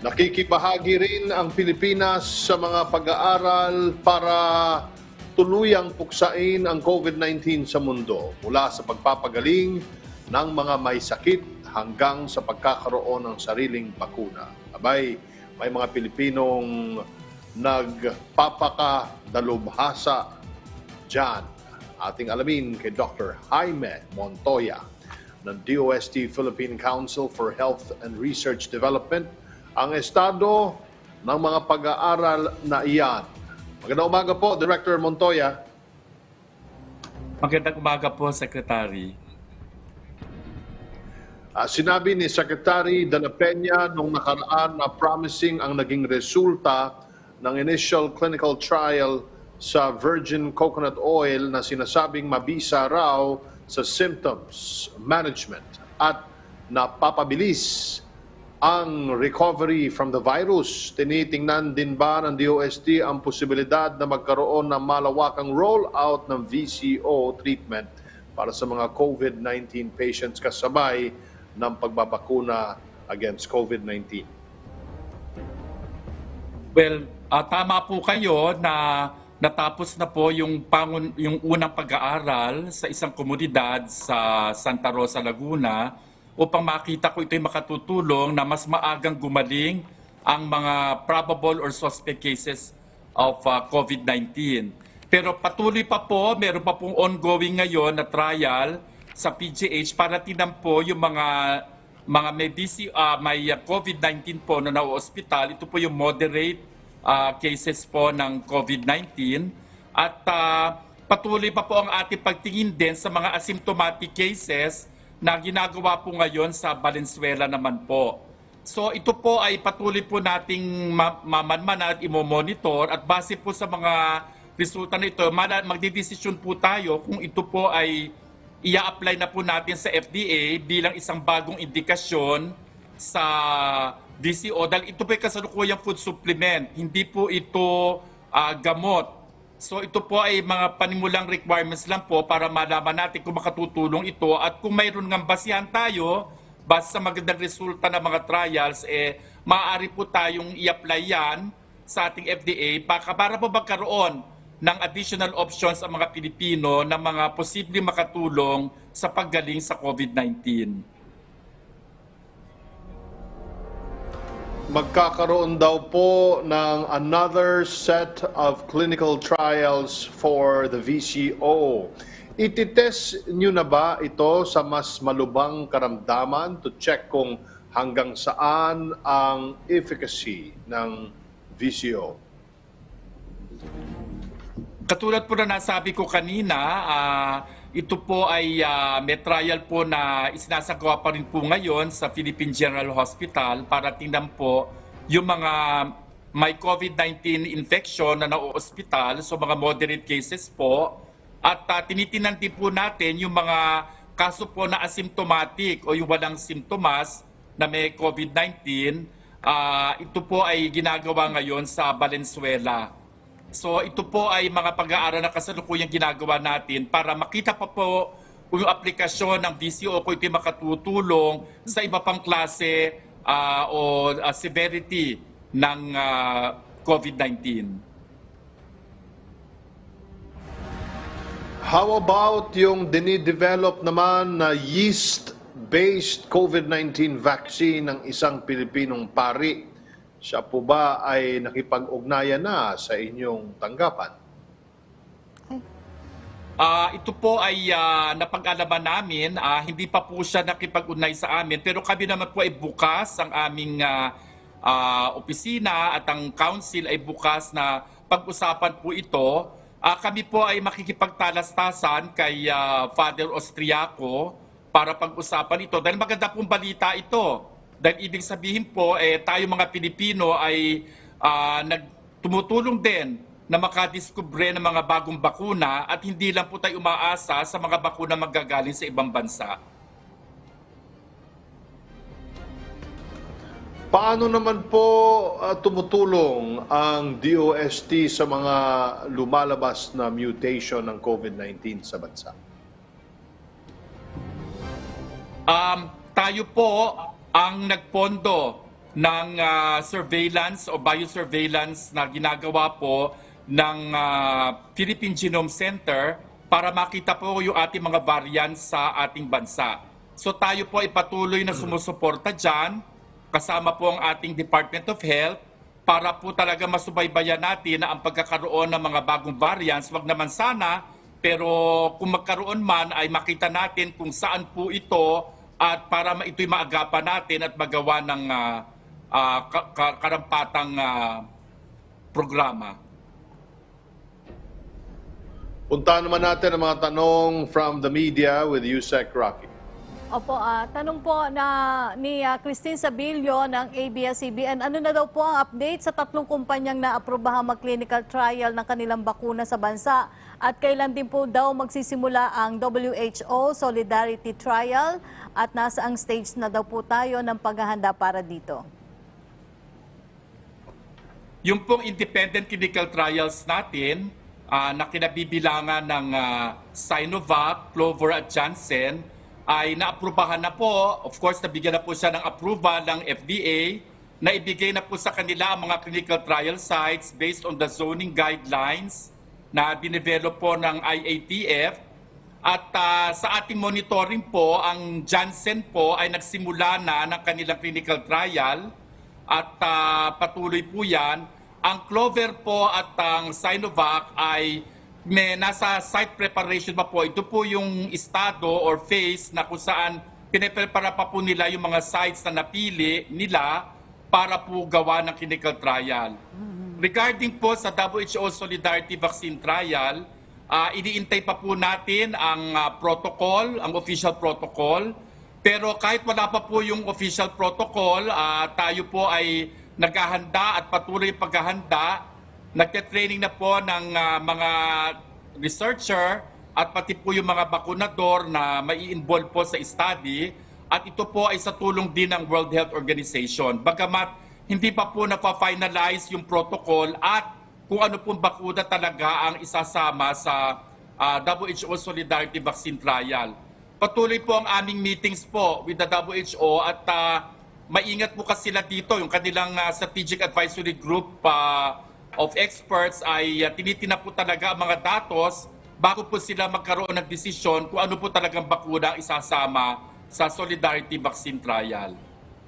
Nakikibahagi rin ang Pilipinas sa mga pag-aaral para tuluyang puksain ang COVID-19 sa mundo mula sa pagpapagaling ng mga may sakit hanggang sa pagkakaroon ng sariling bakuna. Abay, may mga Pilipinong nagpapakadalubhasa dyan. Ating alamin kay Dr. Jaime Montoya ng DOST Philippine Council for Health and Research Development ang estado ng mga pag-aaral na iyan. Magandang umaga po, Director Montoya. Magandang umaga po, Secretary. Sinabi ni Secretary De La Peña nung nakaraan na promising ang naging resulta ng initial clinical trial sa virgin coconut oil na sinasabing mabisa raw sa symptoms management at napapabilis ang recovery from the virus. Tinitingnan din ba ng DOST ang posibilidad na magkaroon ng malawakang rollout ng VCO treatment para sa mga COVID-19 patients kasabay ng pagbabakuna against COVID-19? Well, tama po kayo na natapos na po yung unang pag-aaral sa isang komunidad sa Santa Rosa, Laguna upang makita ko ito'y makatutulong na mas maagang gumaling ang mga probable or suspect cases of COVID-19. Pero patuloy pa po, meron pa pong ongoing ngayon na trial sa PGH para tingnan po yung mga may COVID-19 po na na-hospital. Ito po yung moderate cases po ng COVID-19 at patuloy pa po ang ating pagtingin din sa mga asymptomatic cases na ginagawa po ngayon sa Valenzuela naman po. So ito po ay patuloy po nating mamanmanan at imomonitor at base po sa mga resulta nito, magdidesisyon po tayo kung ito po ay ia-apply na po natin sa FDA bilang isang bagong indikasyon sa VCO dahil ito po ay kasalukuyang food supplement, hindi po ito gamot. So ito po ay mga panimulang requirements lang po para malaman natin kung makatutulong ito at kung mayroon ng basihan tayo base sa magandang resulta ng mga trials, maaari po tayong i-apply yan sa ating FDA para po magkaroon ng additional options ang mga Pilipino na mga posibleng makatulong sa paggaling sa COVID-19. Magkakaroon daw po ng another set of clinical trials for the VCO. Ititest nyo na ba ito sa mas malubhang karamdaman to check kung hanggang saan ang efficacy ng VCO? Katulad po na nasabi ko kanina, ito po ay may trial po na isinasagawa pa rin po ngayon sa Philippine General Hospital para tingnan po yung mga may COVID-19 infection na na-hospital, so mga moderate cases po. At tinitingnan din po natin yung mga kaso po na asymptomatic o yung walang simptomas na may COVID-19. Ito po ay ginagawa ngayon sa Valenzuela. So ito po ay mga pag-aaral na kasalukuyang ginagawa natin para makita pa po yung aplikasyon ng VCO kung ito makatutulong sa iba pang klase o severity ng COVID-19. How about yung dinidevelop naman na yeast-based COVID-19 vaccine ng isang Pilipinong pari? Siya po ba ay nakipag-ugnayan na sa inyong tanggapan? Ito po ay napag-alaman namin, hindi pa po siya nakipag-ugnay sa amin, pero kami naman po ay bukas, ang aming opisina at ang council ay bukas na pag-usapan po ito. Kami po ay makikipagtalastasan kay Father Austriaco para pag-usapan ito dahil maganda pong balita ito. Dahil ibig sabihin po, tayo mga Pilipino ay tumutulong din na makadiskubre ng mga bagong bakuna at hindi lang po tayo umaasa sa mga bakuna magagaling sa ibang bansa. Paano naman po tumutulong ang DOST sa mga lumalabas na mutation ng COVID-19 sa bansa? Tayo po ang nagpondo ng surveillance o biosurveillance na ginagawa po ng Philippine Genome Center para makita po yung ating mga variants sa ating bansa. So tayo po ay patuloy na sumusuporta dyan, kasama po ang ating Department of Health, para po talaga masubaybayan natin na ang pagkakaroon ng mga bagong variants, wag naman sana, pero kung magkaroon man ay makita natin kung saan po ito at para ito'y maagapan natin at magawa ng karampatang programa. Puntahan naman natin ang mga tanong from the media with Yusek Rocky. Opo, tanong po ni Christine Sabilio ng ABS-CBN, ano na daw po ang update sa 3 kumpanyang naaprubahan mag-clinical trial ng kanilang bakuna sa bansa? At kailan din po daw magsisimula ang WHO Solidarity Trial? At nasaang stage na daw po tayo ng paghahanda para dito? Yung pong independent clinical trials natin na kinabibilangan ng Sinovac, Clover at Janssen ay naaprubahan na po. Of course, nabigyan na po siya ng approval ng FDA na ibigay na po sa kanila ang mga clinical trial sites based on the zoning guidelines na dinevelop po ng IATF. At sa ating monitoring po, ang Janssen po ay nagsimula na ng kanilang clinical trial at patuloy po yan. Ang Clover po at ang Sinovac ay nasa site preparation pa po. Ito po yung estado or phase na kung saan pinaprepara pa po nila yung mga sites na napili nila para po gawa ng clinical trial. Regarding po sa WHO Solidarity Vaccine Trial, iniintay pa po natin ang protocol, ang official protocol. Pero kahit wala pa po yung official protocol, tayo po ay naghahanda at patuloy paghahanda. Nagte-training na po ng mga researcher at pati po yung mga bakunador na mai-involve po sa study. At ito po ay sa tulong din ng World Health Organization. Bagamat hindi pa po na-finalize yung protocol at kung ano pong bakuna talaga ang isasama sa WHO Solidarity Vaccine Trial. Patuloy po ang aming meetings po with the WHO at maingat po kasi sila dito. Yung kanilang strategic advisory group of experts ay tinitina po talaga ang mga datos bago po sila magkaroon ng desisyon kung ano po talagang bakuna ang isasama sa Solidarity Vaccine Trial.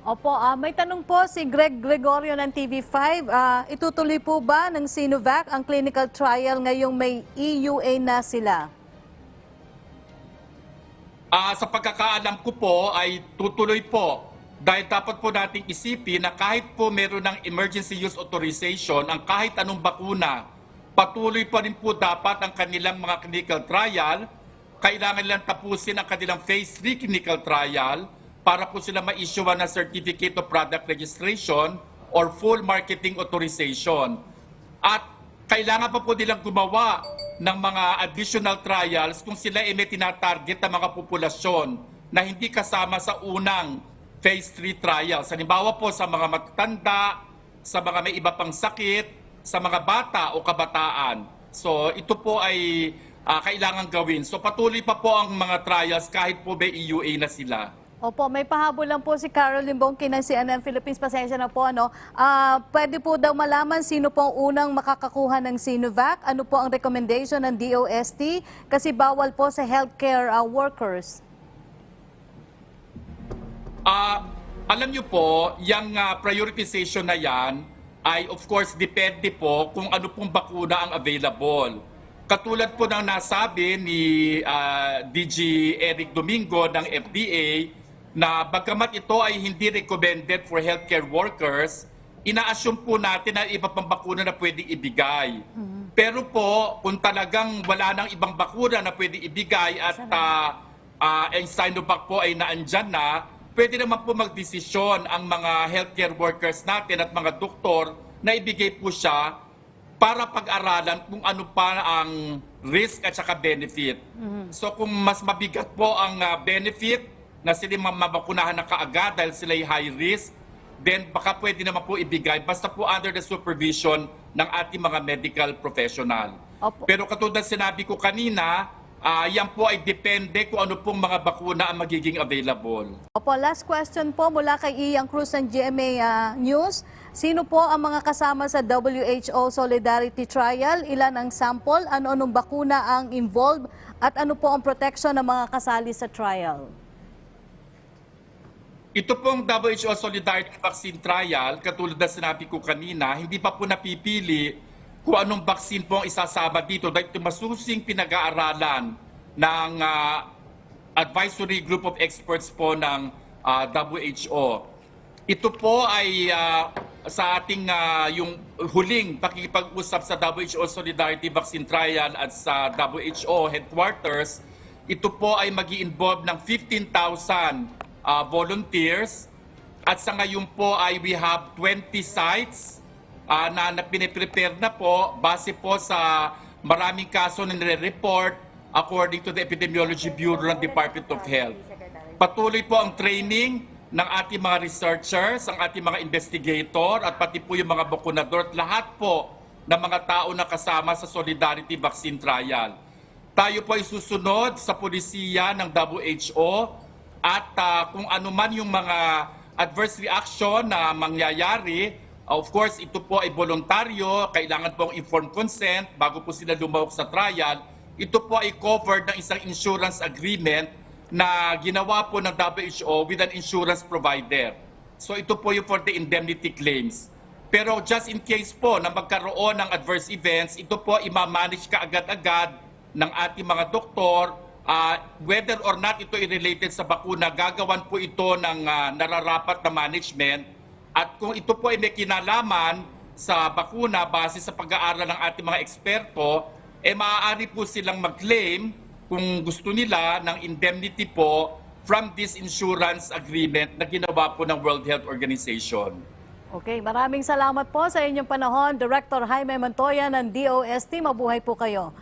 Opo, may tanong po si Greg Gregorio ng TV5. Itutuloy po ba ng Sinovac ang clinical trial ngayong may EUA na sila? Sa pagkakaalam ko po ay tutuloy po. Dahil dapat po nating isipin na kahit po meron ng emergency use authorization, ang kahit anong bakuna, patuloy pa rin po dapat ang kanilang mga clinical trial. Kailangan nilang tapusin ang kanilang phase 3 clinical trial para po sila ma-issuean ng Certificate of Product Registration or Full Marketing Authorization. At kailangan pa po nilang gumawa ng mga additional trials kung sila ay may tinatarget na mga populasyon na hindi kasama sa unang phase 3 trials. Halimbawa po sa mga matatanda, sa mga may iba pang sakit, sa mga bata o kabataan. So ito po ay kailangan gawin. So patuloy pa po ang mga trials kahit po may EUA na sila. Opo, may pahabol lang po si Caroline Bongki ng CNN Philippines. Pasensya na po, ano. Pwede po daw malaman sino po ang unang makakakuha ng Sinovac? Ano po ang recommendation ng DOST? Kasi bawal po sa healthcare workers. Alam niyo po, yung prioritization na yan ay of course depende po kung ano pong bakuna ang available. Katulad po ng nasabi ni DG Eric Domingo ng FDA na bagamat ito ay hindi recommended for healthcare workers, ina-assume po natin na iba pang bakuna na pwedeng ibigay. Pero po, kung talagang wala nang ibang bakuna na pwedeng ibigay at ang Sinovac po ay naandyan na, pwede naman po magdesisyon ang mga healthcare workers natin at mga doktor na ibigay po siya para pag-aralan kung ano pa ang risk at saka benefit. So kung mas mabigat po ang benefit na sila mabakunahan na kaagad dahil sila ay high risk, then baka pwede naman po ibigay basta po under the supervision ng ating mga medical professional. Opo. Pero katulad sinabi ko kanina, yan po ay depende kung ano pong mga bakuna ang magiging available. Opo, last question po mula kay Ian Cruz ng GMA News. Sino po ang mga kasama sa WHO Solidarity Trial? Ilan ang sample? Ano-anong bakuna ang involved? At ano po ang protection ng mga kasali sa trial? Ito pong WHO Solidarity Vaccine Trial, katulad na sinabi ko kanina, hindi pa po napipili kung anong vaccine po ang isasama dito dahil ito masusing pinag-aaralan ng advisory group of experts po ng WHO. Ito po ay sa ating yung huling pakikipag-usap sa WHO Solidarity Vaccine Trial at sa WHO headquarters, ito po ay mag-i-involve ng 15,000 volunteers at sa ngayon po ay we have 20 sites na piniprepare na po base po sa maraming kaso na nire-report according to the Epidemiology Bureau ng Department of Health. Patuloy po ang training ng ating mga researchers, ang ating mga investigator at pati po yung mga bakunador at lahat po ng mga tao na kasama sa Solidarity Vaccine Trial. Tayo po ay susunod sa polisiya ng WHO at kung ano man yung mga adverse reaction na mangyayari, of course, ito po ay voluntaryo, kailangan po ang informed consent bago po sila lumahok sa trial. Ito po ay covered ng isang insurance agreement na ginawa po ng WHO with an insurance provider. So ito po yung for the indemnity claims. Pero just in case po na magkaroon ng adverse events, ito po i-manage ka agad-agad ng ating mga doktor. Whether or not ito i-related sa bakuna, gagawan po ito ng nararapat na management. At kung ito po ay may kinalaman sa bakuna base sa pag-aaral ng ating mga eksperto, maaari po silang mag-claim kung gusto nila ng indemnity po from this insurance agreement na ginawa po ng World Health Organization. Okay, maraming salamat po sa inyong panahon, Director Jaime Montoya ng DOST. Mabuhay po kayo.